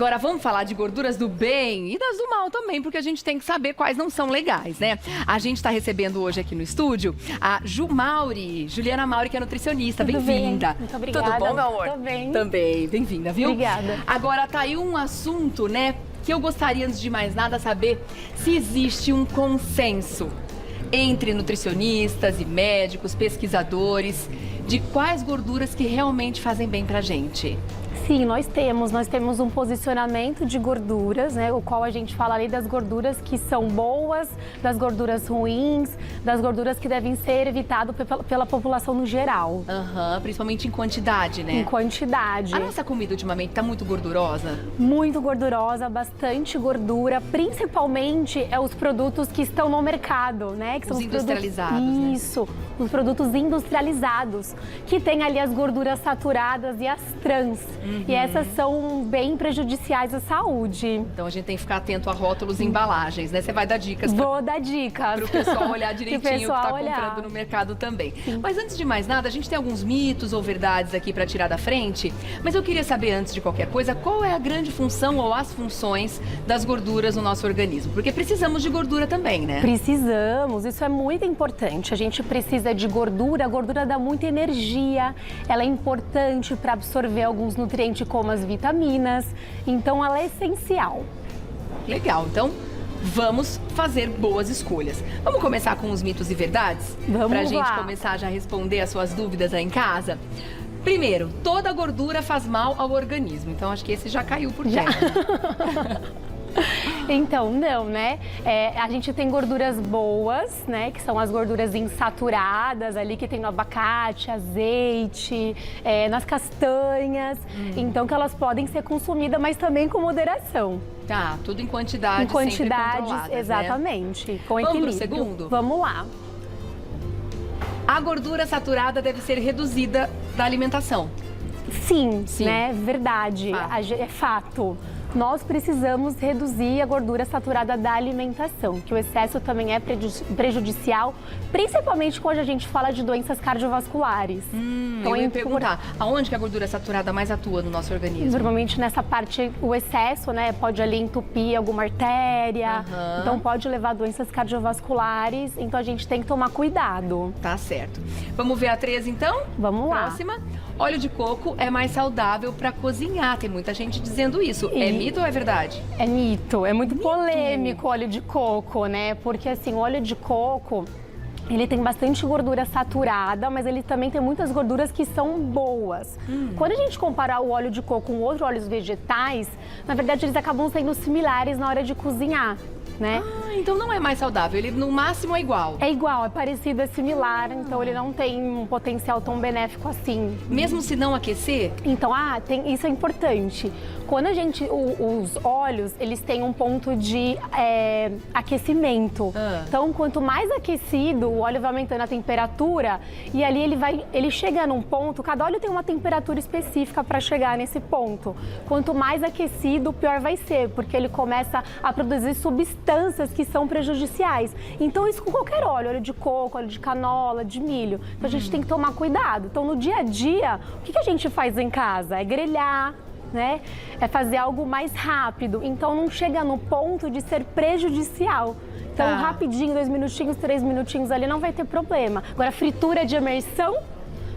Agora vamos falar de gorduras do bem e das do mal também, porque a gente tem que saber quais não são legais, né? A gente está recebendo hoje aqui no estúdio a Juliana Mauri, que é nutricionista. Bem-vinda. Muito obrigada. Tudo bom, meu amor? Tudo bem. Também, bem-vinda, viu? Obrigada. Agora tá aí um assunto, né, que eu gostaria, antes de mais nada, saber se existe um consenso entre nutricionistas e médicos, pesquisadores, de quais gorduras que realmente fazem bem pra gente. Sim, nós temos um posicionamento de gorduras, né, o qual a gente fala ali das gorduras que são boas, das gorduras ruins, das gorduras que devem ser evitadas pela população no geral. Principalmente em quantidade, né? Em quantidade. A nossa comida ultimamente tá muito gordurosa? Muito gordurosa, bastante gordura, principalmente os produtos que estão no mercado, né? Que são os industrializados, né? Isso, os produtos industrializados, que tem ali as gorduras saturadas e as trans. E essas são bem prejudiciais à saúde. Então a gente tem que ficar atento a rótulos e embalagens, né? Você vai dar dicas. Vou dar dicas. Para o pessoal olhar direitinho o que está comprando no mercado também. Sim. Mas antes de mais nada, a gente tem alguns mitos ou verdades aqui para tirar da frente. Mas eu queria saber, antes de qualquer coisa, qual é a grande função ou as funções das gorduras no nosso organismo? Porque precisamos de gordura também, né? Precisamos, isso é muito importante. A gente precisa de gordura, a gordura dá muita energia, ela é importante para absorver alguns nutrientes como as vitaminas, então ela é essencial. Legal, então vamos fazer boas escolhas. Vamos começar com os mitos e verdades? Vamos pra lá. gente começar já a responder as suas dúvidas aí em casa. Primeiro, toda gordura faz mal ao organismo, então acho que esse já caiu por terra. Então, não, né? A gente tem gorduras boas, né? Que são as gorduras insaturadas ali, que tem no abacate, azeite, nas castanhas. Então, que elas podem ser consumidas, mas também com moderação. Tá, tudo em quantidade, em quantidades, né? exatamente, com Vamos equilíbrio. pro segundo? Vamos lá. A gordura saturada deve ser reduzida da alimentação. Sim, né? Verdade, é fato. Nós precisamos reduzir a gordura saturada da alimentação, que o excesso também é prejudicial, principalmente quando a gente fala de doenças cardiovasculares. Então, eu ia perguntar, aonde que a gordura saturada mais atua no nosso organismo? Normalmente nessa parte, o excesso, né, pode ali entupir alguma artéria, então pode levar a doenças cardiovasculares, então a gente tem que tomar cuidado. Tá certo. Vamos ver a 3 então? Vamos lá. Próxima. Óleo de coco é mais saudável para cozinhar. Tem muita gente dizendo isso. É mito ou é verdade? É mito. É muito polêmico o óleo de coco, né? Porque assim, o óleo de coco, ele tem bastante gordura saturada, mas ele também tem muitas gorduras que são boas. Quando a gente comparar o óleo de coco com outros óleos vegetais, na verdade eles acabam sendo similares na hora de cozinhar, né? Então não é mais saudável, ele no máximo é igual. É igual, é parecido, é similar, então ele não tem um potencial tão benéfico assim. Mesmo se não aquecer? Então, isso é importante. Quando a gente, os óleos, eles têm um ponto de aquecimento. Então, quanto mais aquecido, o óleo vai aumentando a temperatura e ali ele chega num ponto, cada óleo tem uma temperatura específica para chegar nesse ponto. Quanto mais aquecido, pior vai ser, porque ele começa a produzir substâncias que são prejudiciais. Então, isso com qualquer óleo de coco, óleo de canola, de milho. Então, a gente tem que tomar cuidado. Então, no dia a dia, o que a gente faz em casa? É grelhar, né? É fazer algo mais rápido. Então, não chega no ponto de ser prejudicial. Então, rapidinho, 2 minutinhos, 3 minutinhos ali, não vai ter problema. Agora, fritura de imersão,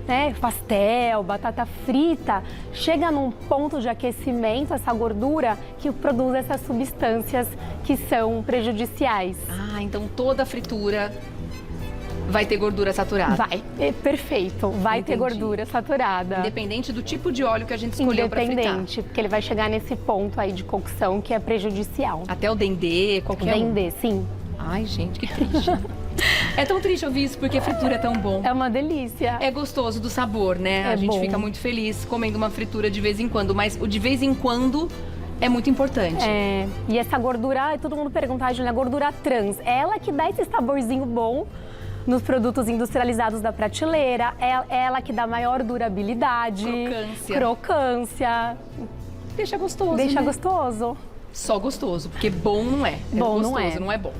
né? Pastel, batata frita, chega num ponto de aquecimento, essa gordura, que produz essas substâncias que são prejudiciais. Então toda fritura vai ter gordura saturada? Vai, perfeito, vai ter gordura saturada. Independente do tipo de óleo que a gente escolheu para fritar? Independente, porque ele vai chegar nesse ponto aí de cocção que é prejudicial. Até o dendê, qualquer Dendê, sim. Ai, gente, que triste. É tão triste ouvir isso, porque fritura é tão bom. É uma delícia. É gostoso do sabor, né? A gente fica muito feliz comendo uma fritura de vez em quando, mas o de vez em quando é muito importante. E essa gordura, todo mundo pergunta, Juliana, a gordura trans, é ela que dá esse saborzinho bom nos produtos industrializados da prateleira, é ela que dá maior durabilidade, crocância. Deixa gostoso. Deixa gostoso. só gostoso, porque bom não é. Bom gostoso, não é. não é bom.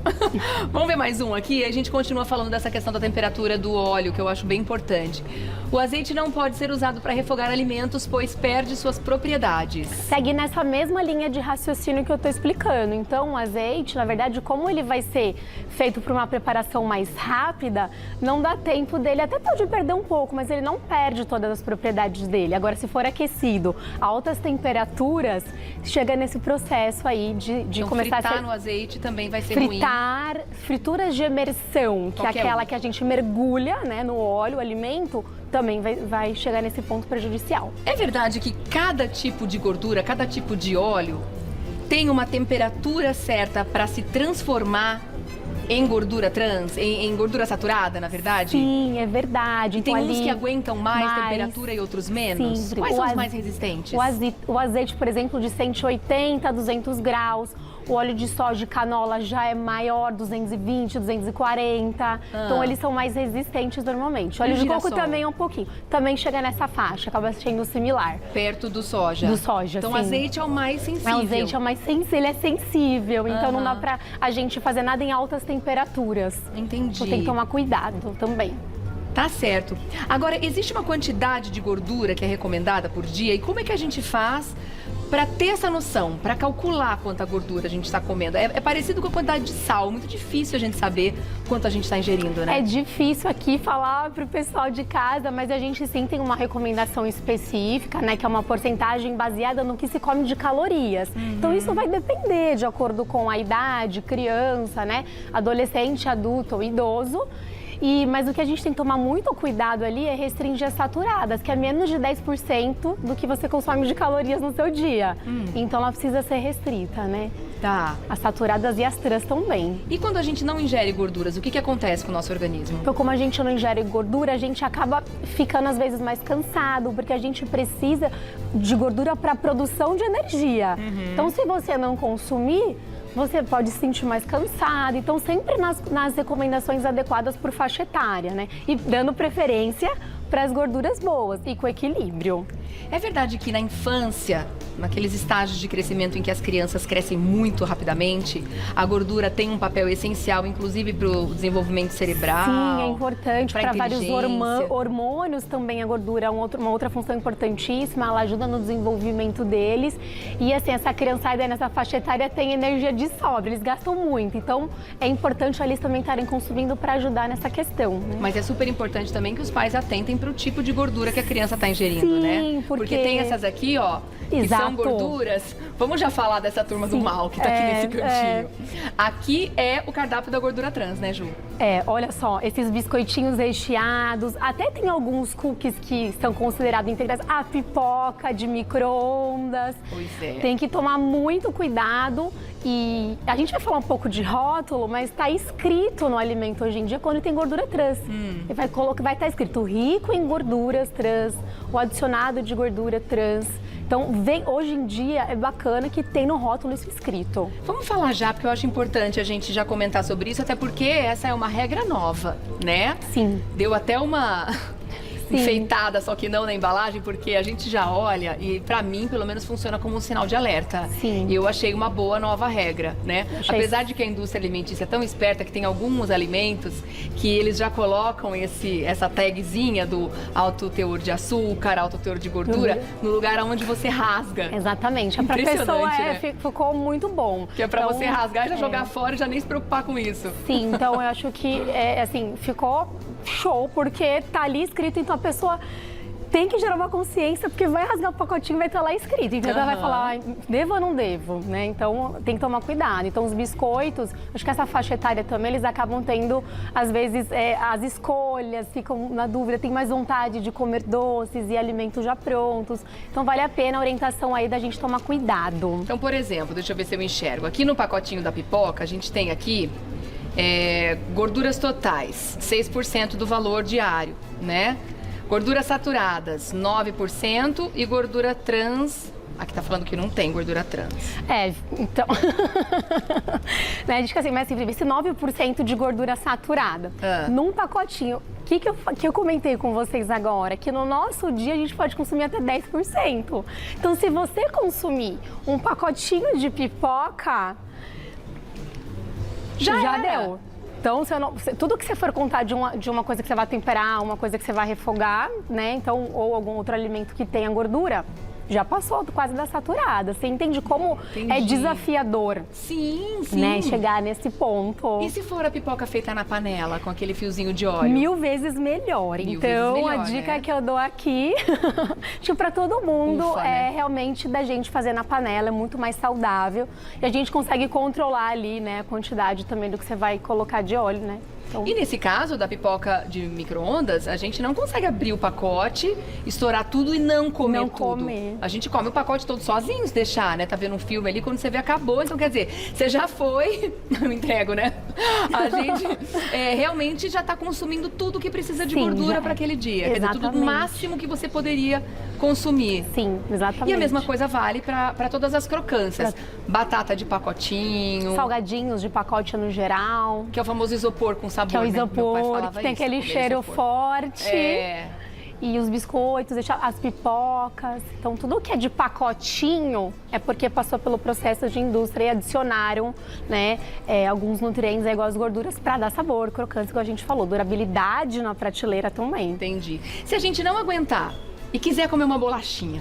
Vamos ver mais um aqui. A gente continua falando dessa questão da temperatura do óleo, que eu acho bem importante. O azeite não pode ser usado para refogar alimentos, pois perde suas propriedades. Segue nessa mesma linha de raciocínio que eu estou explicando. Então, o azeite, na verdade, como ele vai ser feito para uma preparação mais rápida, não dá tempo dele, até pode perder um pouco, mas ele não perde todas as propriedades dele. Agora, se for aquecido a altas temperaturas, chega nesse processo aí de então, começar a fritar ser... no azeite também vai ser ruim. Frituras de imersão, que é aquela que a gente mergulha, né, no óleo, o alimento, também vai chegar nesse ponto prejudicial. É verdade que cada tipo de gordura, cada tipo de óleo tem uma temperatura certa para se transformar em gordura trans, em gordura saturada, na verdade? Sim, é verdade. E tem uns que aguentam mais temperatura e outros menos? Sim. Quais são os mais resistentes? O azeite, por exemplo, de 180 a 200 graus. O óleo de soja e canola já é maior, 220, 240. Então, eles são mais resistentes normalmente. O óleo de coco também é um pouquinho. Também chega nessa faixa, acaba sendo similar. Perto do soja? Do soja, então, sim. o azeite é o mais sensível? O azeite é o mais sensível, ele é sensível. Então, não dá pra a gente fazer nada em altas temperaturas. Entendi. Então, tem que tomar cuidado também. Tá certo. Agora, existe uma quantidade de gordura que é recomendada por dia? E como é que a gente faz para ter essa noção, para calcular quanta gordura a gente está comendo? É parecido com a quantidade de sal, muito difícil a gente saber quanto a gente está ingerindo, né? É difícil aqui falar para o pessoal de casa, mas a gente sim tem uma recomendação específica, né? Que é uma porcentagem baseada no que se come de calorias. Então isso vai depender de acordo com a idade, criança, né? Adolescente, adulto ou idoso. Mas o que a gente tem que tomar muito cuidado ali é restringir as saturadas, que é menos de 10% do que você consome de calorias no seu dia. Então ela precisa ser restrita, né? Tá. As saturadas e as trans também. E quando a gente não ingere gorduras, o que acontece com o nosso organismo? Então, como a gente não ingere gordura, a gente acaba ficando às vezes mais cansado, porque a gente precisa de gordura para produção de energia. Então, se você não consumir, você pode se sentir mais cansado. Então, sempre nas recomendações adequadas por faixa etária, né? E dando preferência para as gorduras boas e com equilíbrio. É verdade que na infância, naqueles estágios de crescimento em que as crianças crescem muito rapidamente, a gordura tem um papel essencial, inclusive para o desenvolvimento cerebral? Sim, é importante. Para vários hormônios também a gordura é uma outra função importantíssima. Ela ajuda no desenvolvimento deles. E assim, essa criançada nessa faixa etária tem energia de sobra, eles gastam muito. Então, é importante eles também estarem consumindo para ajudar nessa questão, né? Mas é super importante também que os pais atentem para o tipo de gordura que a criança está ingerindo, né? Sim, porque tem essas aqui, ó, que são gorduras. Vamos já falar dessa turma do mal que tá aqui nesse cantinho. Aqui é o cardápio da gordura trans, né, Ju? Olha só, esses biscoitinhos recheados, até tem alguns cookies que são considerados integrais. A pipoca de micro-ondas. Pois é. Tem que tomar muito cuidado. E a gente vai falar um pouco de rótulo, mas está escrito no alimento hoje em dia quando tem gordura trans. Vai estar escrito rico em gorduras trans, o adicionado de gordura trans. Então, hoje em dia é bacana que tem no rótulo isso escrito. Vamos falar já, porque eu acho importante a gente já comentar sobre isso, até porque essa é uma regra nova, né? Sim. Deu até uma enfeitada, só que não na embalagem, porque a gente já olha e pra mim, pelo menos, funciona como um sinal de alerta. Sim. E eu achei uma boa nova regra, né? Apesar de que a indústria alimentícia é tão esperta que tem alguns alimentos que eles já colocam essa tagzinha do alto teor de açúcar, alto teor de gordura, no lugar onde você rasga. Exatamente. Pra pessoa né? ficou muito bom. Que é pra você rasgar e já jogar fora e já nem se preocupar com isso. Sim, então eu acho que assim, ficou show, porque tá ali escrito, então a pessoa tem que gerar uma consciência, porque vai rasgar o pacotinho e vai estar lá escrito. Então ela vai falar, devo ou não devo, né? Então tem que tomar cuidado. Então os biscoitos, acho que essa faixa etária também, eles acabam tendo, às vezes, as escolhas, ficam na dúvida, tem mais vontade de comer doces e alimentos já prontos. Então vale a pena a orientação aí da gente tomar cuidado. Então, por exemplo, deixa eu ver se eu enxergo. Aqui no pacotinho da pipoca, a gente tem aqui gorduras totais, 6% do valor diário, né? Gorduras saturadas, 9% e gordura trans, Aqui tá falando que não tem gordura trans. Então... né, a gente fica assim, mas assim, esse 9% de gordura saturada, num pacotinho, que eu comentei com vocês agora, que no nosso dia a gente pode consumir até 10%. Então, se você consumir um pacotinho de pipoca, já deu. Então, tudo que você for contar de uma coisa que você vai temperar, uma coisa que você vai refogar, né? Então, ou algum outro alimento que tenha gordura, já passou quase da saturada. Você entende como é desafiador? Sim. Né, chegar nesse ponto. E se for a pipoca feita na panela, com aquele fiozinho de óleo? 1000 vezes melhor. Então, a dica que eu dou aqui, tipo, pra todo mundo, realmente da gente fazer na panela, é muito mais saudável. E a gente consegue controlar ali, né, a quantidade também do que você vai colocar de óleo, né? Então... E nesse caso da pipoca de micro-ondas, a gente não consegue abrir o pacote, estourar tudo e não comer tudo. A gente come o pacote todo sozinho, se deixar, né? Tá vendo um filme ali, quando você vê, acabou. Então, quer dizer, você já foi... Não entrego, né? A gente realmente já tá consumindo tudo que precisa de gordura para aquele dia. Quer dizer, tudo o máximo que você poderia consumir. Sim, exatamente. E a mesma coisa vale para todas as crocâncias. Batata de pacotinho. Salgadinhos de pacote no geral. Que é o famoso isopor com sabor. Que é o isopor, que tem aquele cheiro forte. E os biscoitos, as pipocas. Então, tudo que é de pacotinho é porque passou pelo processo de indústria e adicionaram, né, alguns nutrientes, igual as gorduras, para dar sabor, crocância, igual a gente falou. Durabilidade na prateleira também. Entendi. Se a gente não aguentar e quiser comer uma bolachinha,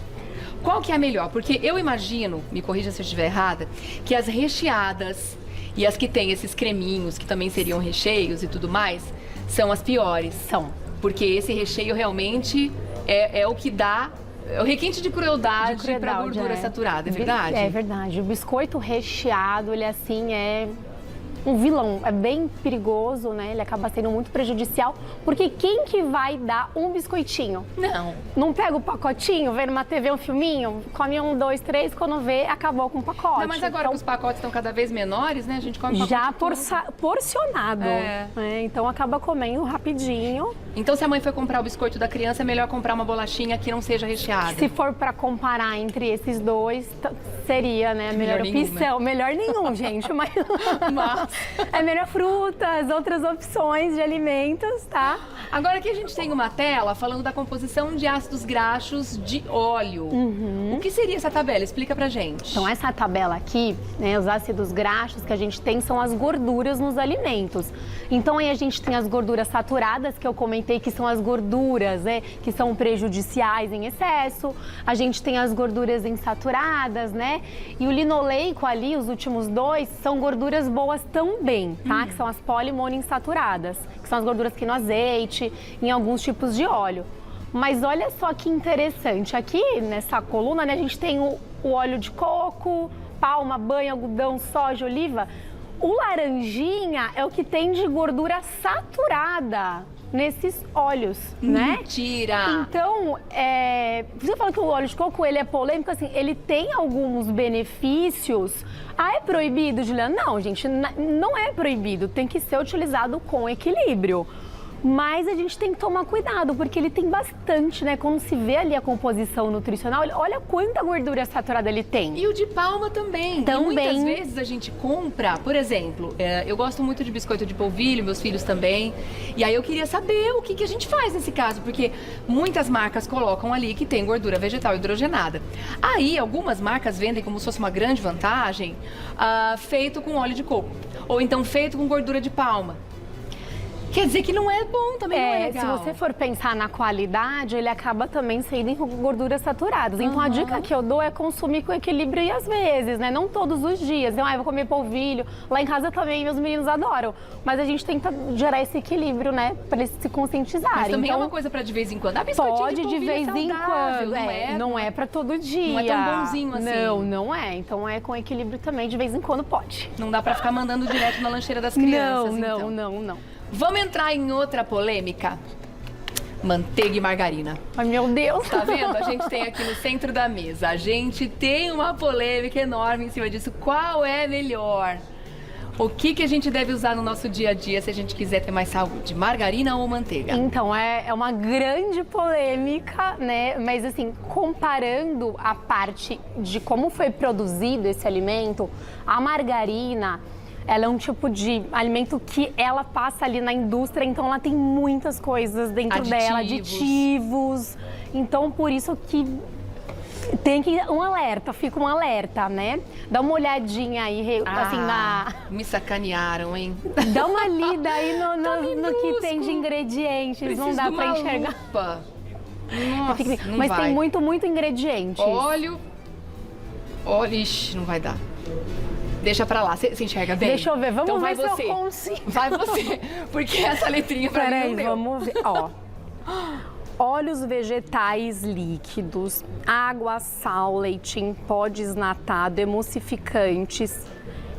qual que é a melhor? Porque eu imagino, me corrija se eu estiver errada, que as recheadas e as que têm esses creminhos, que também seriam recheios e tudo mais, são as piores. São. Porque esse recheio realmente é o que dá, é o requinte de crueldade para a gordura saturada, é verdade? É verdade. O biscoito recheado, ele assim é um vilão, é bem perigoso, né? Ele acaba sendo muito prejudicial, porque quem que vai dar um biscoitinho? Não pega o pacotinho, vê numa TV um filminho, come 1, 2, 3, quando vê, acabou com o pacote. Não, mas agora que os pacotes estão cada vez menores, né? A gente come pacote já porcionado, então acaba comendo rapidinho. Então, se a mãe for comprar o biscoito da criança, é melhor comprar uma bolachinha que não seja recheada. Se for para comparar entre esses dois, seria, né, a melhor opção. Melhor nenhum, gente, mas... É melhor frutas, outras opções de alimentos, tá? Agora aqui a gente tem uma tela falando da composição de ácidos graxos de óleo. O que seria essa tabela? Explica pra gente. Então, essa tabela aqui, né, os ácidos graxos que a gente tem são as gorduras nos alimentos. Então, aí a gente tem as gorduras saturadas, que eu comentei que são as gorduras, né, que são prejudiciais em excesso. A gente tem as gorduras insaturadas, né? E o linoleico ali, os últimos dois, são gorduras boas também, tá? Que são as poliinsaturadadas, que são as gorduras que no azeite, em alguns tipos de óleo. Mas olha só que interessante, aqui nessa coluna, né, a gente tem o óleo de coco, palma, banha, algodão, soja, oliva. O laranjinha é o que tem de gordura saturada nesses óleos, né? Mentira! Então, você fala que o óleo de coco, ele é polêmico, assim, ele tem alguns benefícios. Ah, é proibido, Juliana? Não, gente, não é proibido, tem que ser utilizado com equilíbrio. Mas a gente tem que tomar cuidado, porque ele tem bastante, né? Quando se vê ali a composição nutricional, olha quanta gordura saturada ele tem. E o de palma também. E muitas vezes a gente compra, por exemplo, eu gosto muito de biscoito de polvilho, meus filhos também. E aí eu queria saber o que a gente faz nesse caso, porque muitas marcas colocam ali que tem gordura vegetal hidrogenada. Aí algumas marcas vendem como se fosse uma grande vantagem, feito com óleo de coco. Ou então feito com gordura de palma. Quer dizer que não é bom, também não é legal. Se você for pensar na qualidade, ele acaba também sendo com gorduras saturadas. Então, a dica que eu dou é consumir com equilíbrio e às vezes, né? Não todos os dias. Eu vou comer polvilho. Lá em casa também, meus meninos adoram. Mas a gente tenta gerar esse equilíbrio, né? Para eles se conscientizarem. Mas também é uma coisa para de vez em quando. Pode de vez em quando. Não é para todo dia. Não é tão bonzinho assim. Não é. Então, é com equilíbrio também, de vez em quando pode. Não dá para ficar mandando direto na lancheira das crianças, não. Vamos entrar em outra polêmica? Manteiga e margarina. Ai, meu Deus! Tá vendo? A gente tem aqui no centro da mesa. A gente tem uma polêmica enorme em cima disso. Qual é melhor? O que a gente deve usar no nosso dia a dia se a gente quiser ter mais saúde? Margarina ou manteiga? Então, é uma grande polêmica, né? Mas assim, comparando a parte de como foi produzido esse alimento, a margarina, ela é um tipo de alimento que ela passa ali na indústria, então ela tem muitas coisas dentro dela, aditivos. Então, por isso que tem que fica um alerta, né? Dá uma olhadinha aí, assim, Me sacanearam, hein? Dá uma lida aí no que tem de ingredientes, Preciso não dá de pra uma enxergar. lupa. Nossa, não Mas vai. tem muito ingredientes. Óleo, ixi, não vai dar. Deixa pra lá, você enxerga bem? Deixa eu ver, vamos então ver vai se você. eu consigo. Vai você, porque essa letrinha pra mim não deu. Vamos ver, ó. Óleos vegetais líquidos, água, sal, leite em pó desnatado, emulsificantes,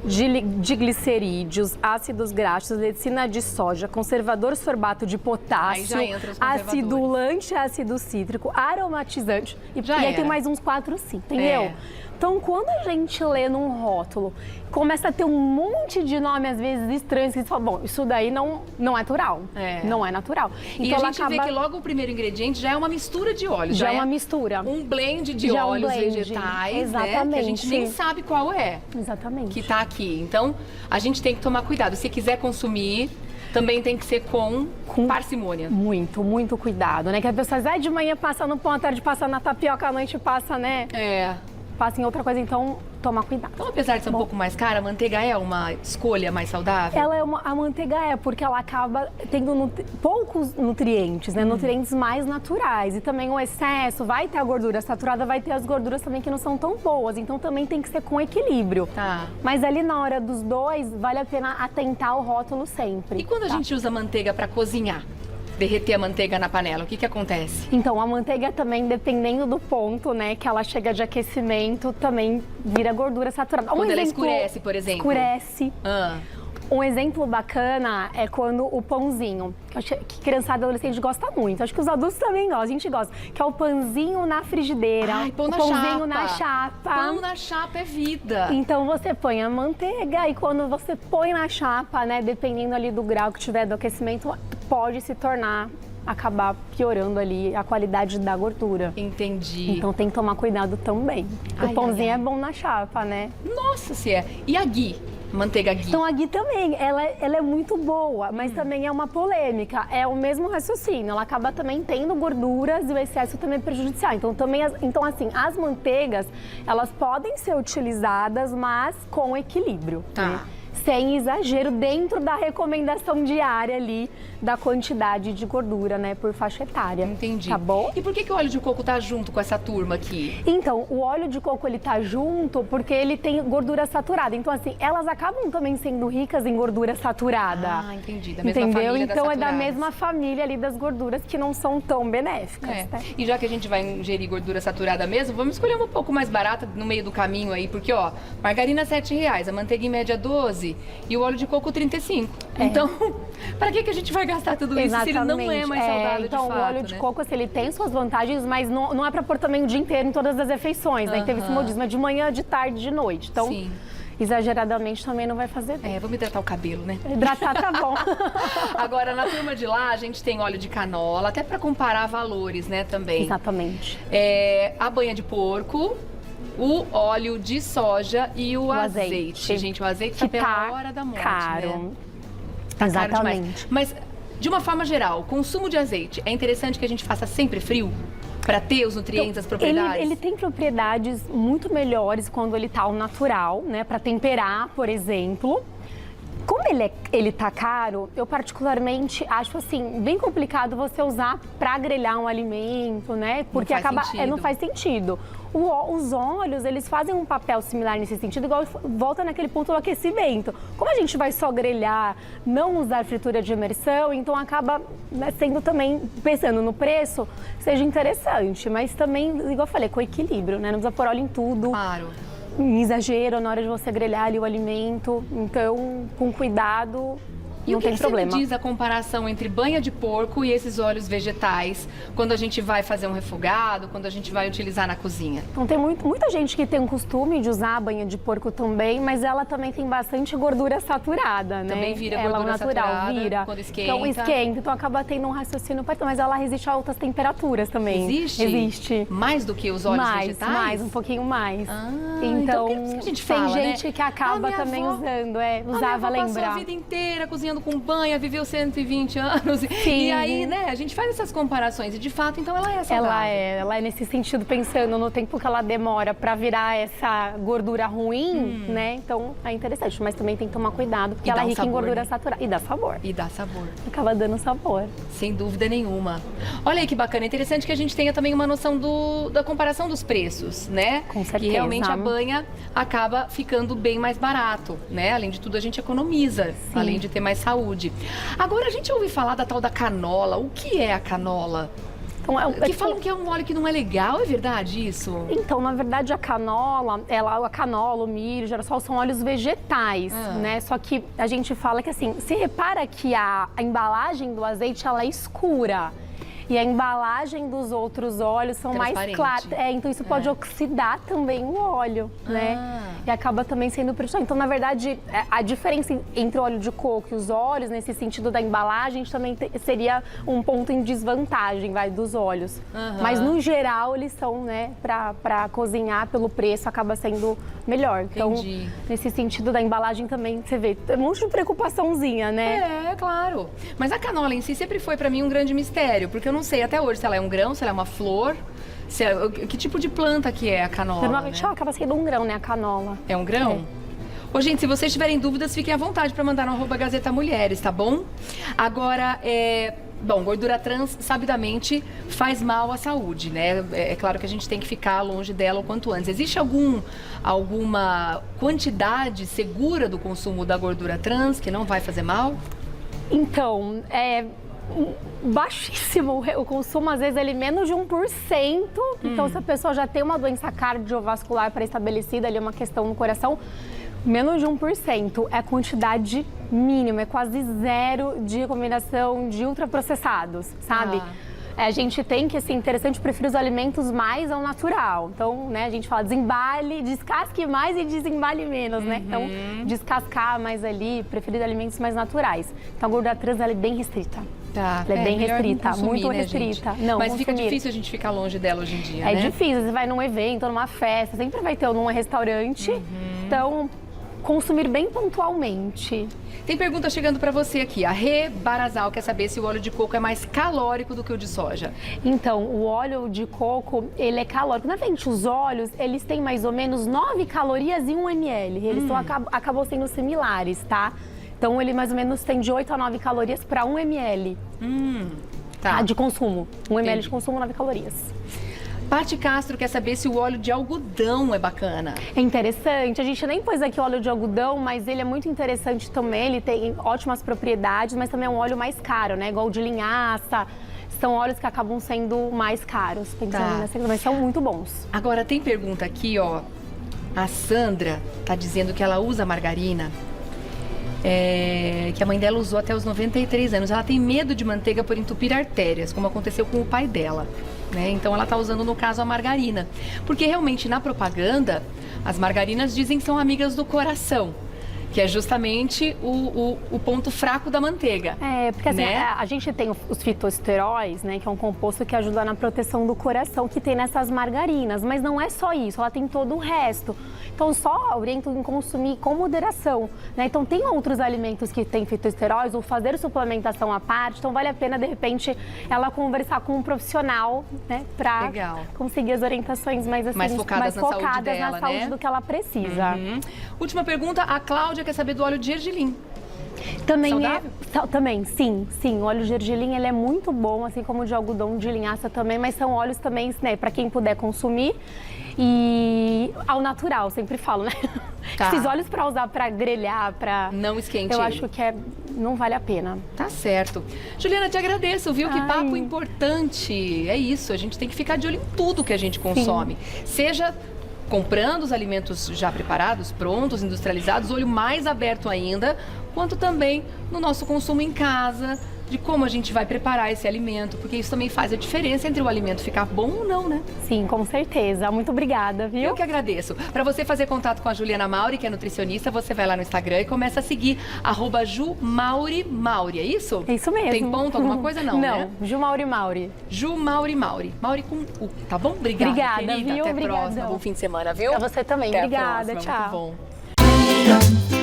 de glicerídeos, ácidos graxos, lectina de soja, conservador sorbato de potássio, acidulante, ácido cítrico, aromatizante. E aí tem mais uns 4 sim, entendeu? Então, quando a gente lê num rótulo, começa a ter um monte de nome, às vezes, estranhos, que você fala, bom, isso daí não é natural. Não é natural. Então, e a gente vê que logo o primeiro ingrediente já é uma mistura de óleos. Já é uma mistura. Um blend de óleos vegetais, exatamente, né? Que a gente nem sabe qual é. Exatamente. Que tá aqui. Então, a gente tem que tomar cuidado. Se quiser consumir, também tem que ser com parcimônia. Muito cuidado, né? Que a pessoa de manhã passa no pão, à tarde passa na tapioca, à noite passa, né? Passa em outra coisa, então toma cuidado. Então, apesar de ser um pouco mais cara, a manteiga é uma escolha mais saudável? A manteiga porque ela acaba tendo poucos nutrientes, né? Nutrientes mais naturais. E também o excesso, vai ter a gordura saturada, vai ter as gorduras também que não são tão boas. Então também tem que ser com equilíbrio. Mas ali na hora dos dois, vale a pena atentar ao rótulo sempre. E quando a gente usa manteiga para cozinhar? Derreter a manteiga na panela, o que acontece? Então, a manteiga também, dependendo do ponto, né, que ela chega de aquecimento, também vira gordura saturada. Quando ela escurece, por exemplo? Escurece. Um exemplo bacana é quando o pãozinho, que criançada e adolescente gosta muito, acho que os adultos também gostam, a gente gosta, que é o pãozinho na frigideira, pãozinho na chapa. Pão na chapa é vida. Então você põe a manteiga e quando você põe na chapa, né, dependendo ali do grau que tiver do aquecimento, pode se acabar piorando ali a qualidade da gordura. Entendi. Então tem que tomar cuidado também. O pãozinho é bom na chapa, né? Nossa, se é. E a ghee? Manteiga ghee? Então a ghee também, ela é muito boa, mas também é uma polêmica. É o mesmo raciocínio, ela acaba também tendo gorduras e o excesso também é prejudicial. Então assim, as manteigas, elas podem ser utilizadas, mas com equilíbrio. Né? Sem exagero, dentro da recomendação diária ali da quantidade de gordura, né, por faixa etária. Entendi. Tá bom? E por que o óleo de coco tá junto com essa turma aqui? Então, o óleo de coco, ele tá junto porque ele tem gordura saturada. Então, assim, elas acabam também sendo ricas em gordura saturada. Entendi. Da mesma família Então, é da mesma família ali das gorduras que não são tão benéficas. Né? E já que a gente vai ingerir gordura saturada mesmo, vamos escolher uma pouco mais barata no meio do caminho aí, porque, ó, margarina R$7, a manteiga em média 12 e o óleo de coco 35. Então, para que a gente vai gastar tudo isso se ele não é mais saudável então, de fato, o óleo de coco, assim, ele tem suas vantagens, mas não é para pôr também o dia inteiro em todas as refeições, né? Teve esse modismo de manhã, de tarde, de noite. Então, exageradamente também não vai fazer bem. Vamos hidratar o cabelo, né? Hidratar tá bom. Agora, na turma de lá, a gente tem óleo de canola, até para comparar valores, né, também. Exatamente. A banha de porco, o óleo de soja e o azeite. Gente, o azeite tá pela hora da morte, caro. Né? Tá caro demais. Mas, de uma forma geral, o consumo de azeite, é interessante que a gente faça sempre frio? Para ter os nutrientes, as propriedades? Ele tem propriedades muito melhores quando ele tá ao natural, né? Para temperar, por exemplo. Como ele tá caro, eu particularmente acho assim, bem complicado você usar para grelhar um alimento, né? Porque não faz sentido. Os óleos, eles fazem um papel similar nesse sentido, igual volta naquele ponto do aquecimento. Como a gente vai só grelhar, não usar fritura de imersão, então acaba sendo também, pensando no preço, seja interessante. Mas também, igual eu falei, com equilíbrio, né? Não precisa pôr óleo em tudo. Claro. Em exagero na hora de você grelhar ali o alimento. Então, com cuidado, E não o que tem problema. Você me diz a comparação entre banha de porco e esses óleos vegetais quando a gente vai fazer um refogado, quando a gente vai utilizar na cozinha? Então tem muita gente que tem o costume de usar a banha de porco também, mas ela também tem bastante gordura saturada, né? Também vira ela gordura natural, saturada vira. quando esquenta. Então esquenta, então acaba tendo um raciocínio parecido, mas ela resiste a altas temperaturas também. Existe? Existe. Mais do que os óleos vegetais? Mais, um pouquinho mais. Então por que a gente fala, tem gente que acaba também usando, usava, lembrar. lembrar. Passou a vida inteira cozinhando com banha, viveu 120 anos. Sim. E aí, né, a gente faz essas comparações e de fato, então ela é saudável. Ela é nesse sentido, pensando no tempo que ela demora para virar essa gordura ruim, né? Então é interessante, mas também tem que tomar cuidado, porque ela é rica em gordura saturada. E dá sabor. E dá sabor. Acaba dando sabor. Sem dúvida nenhuma. Olha aí que bacana, interessante que a gente tenha também uma noção da comparação dos preços, né? Com certeza. Que realmente a banha acaba ficando bem mais barato, né? Além de tudo, a gente economiza, Sim. além de ter mais saúde. Agora, a gente ouve falar da tal da canola. O que é a canola? Então, que falam que é um óleo que não é legal, é verdade isso? Então, na verdade, a canola, o milho, o girassol são óleos vegetais, né? Só que a gente fala que assim, se repara que a embalagem do azeite, ela é escura. E a embalagem dos outros óleos são mais claras. Então isso pode oxidar também o óleo, né? E acaba também sendo prejudicial. Então, na verdade, a diferença entre o óleo de coco e os óleos, nesse sentido da embalagem, também seria um ponto em desvantagem, dos óleos. Mas, no geral, eles são, né, para cozinhar pelo preço, acaba sendo melhor. Então, nesse sentido da embalagem também, você vê, é um monte de preocupaçãozinha, né? É, claro. Mas a canola em si sempre foi para mim um grande mistério, porque eu não sei até hoje se ela é um grão, se ela é uma flor, que tipo de planta que é a canola, normalmente ela acaba sendo um grão, né, a canola. É um grão? Ô, gente, se vocês tiverem dúvidas, fiquem à vontade para mandar no @Gazeta Mulheres, tá bom? Agora, bom, gordura trans, sabidamente, faz mal à saúde, né? É claro que a gente tem que ficar longe dela o quanto antes. Existe alguma quantidade segura do consumo da gordura trans que não vai fazer mal? Então, baixíssimo o consumo, às vezes ele menos de 1%. Então, se a pessoa já tem uma doença cardiovascular pré-estabelecida, ali uma questão no coração, menos de 1% é a quantidade mínima, é quase zero de combinação de ultraprocessados, sabe? A gente tem que, assim, interessante, preferir os alimentos mais ao natural. Então, né, a gente fala desembale, descasque mais e desembale menos, né? Então, descascar mais ali, preferir alimentos mais naturais. Então, a gordura trans, ela é bem restrita. Ela é bem restrita, muito né, restrita. Não, mas fica difícil a gente ficar longe dela hoje em dia, né? É difícil, você vai num evento, numa festa, sempre vai ter num restaurante. Então, consumir bem pontualmente. Tem pergunta chegando para você aqui. A Rê Barazal quer saber se o óleo de coco é mais calórico do que o de soja. Então, o óleo de coco, ele é calórico. Na frente, os óleos, eles têm mais ou menos 9 calorias em 1 ml. Eles acabam sendo similares, tá? Então, ele mais ou menos tem de 8 a 9 calorias para 1 ml de consumo. 1 ml de consumo, 9 calorias. Paty Castro quer saber se o óleo de algodão é bacana. É interessante. A gente nem pôs aqui o óleo de algodão, mas ele é muito interessante também. Ele tem ótimas propriedades, mas também é um óleo mais caro, né? Igual o de linhaça. São óleos que acabam sendo mais caros, pensando nessa, mas são muito bons. Agora, tem pergunta aqui, ó. A Sandra tá dizendo que ela usa margarina. Que a mãe dela usou até os 93 anos. Ela tem medo de manteiga por entupir artérias, como aconteceu com o pai dela. Né? Então ela está usando, no caso, a margarina. Porque realmente na propaganda, as margarinas dizem que são amigas do coração. Que é justamente o ponto fraco da manteiga. Porque assim, né? a gente tem os fitoesteróis, né? Que é um composto que ajuda na proteção do coração, que tem nessas margarinas. Mas não é só isso, ela tem todo o resto. Então, só oriento em consumir com moderação, né? Então, tem outros alimentos que têm fitoesteróis ou fazer suplementação à parte. Então, vale a pena, de repente, ela conversar com um profissional, né? Pra conseguir as orientações mais, assim, mais focadas na saúde dela, na saúde do que ela precisa. Última pergunta, a Cláudia quer saber do óleo de gergelim. Também saudável? Também, sim. O óleo de gergelim, ele é muito bom, assim como o de algodão, de linhaça também, mas são óleos também, né, para quem puder consumir. E ao natural, sempre falo, né? Esses óleos para usar para grelhar, para... Não esquente. Eu acho que não vale a pena. Tá certo. Juliana, te agradeço, viu? Que papo importante. É isso, a gente tem que ficar de olho em tudo que a gente consome. Seja comprando os alimentos já preparados, prontos, industrializados, olho mais aberto ainda, quanto também no nosso consumo em casa, de como a gente vai preparar esse alimento, porque isso também faz a diferença entre o alimento ficar bom ou não, né? Sim, com certeza. Muito obrigada, viu? Eu que agradeço. Para você fazer contato com a Juliana Mauri, que é nutricionista, você vai lá no Instagram e começa a seguir @JuMauriMauri, é isso? É isso mesmo. Tem ponto, alguma coisa? Não, né? Não, Ju Mauri Mauri. Ju Mauri Mauri. Mauri com U, tá bom? Obrigada, Obrigada, querida. viu? Até a Obrigadão. próxima. Bom fim de semana, viu? Pra você também. Até Obrigada, a próxima. tchau. Muito bom.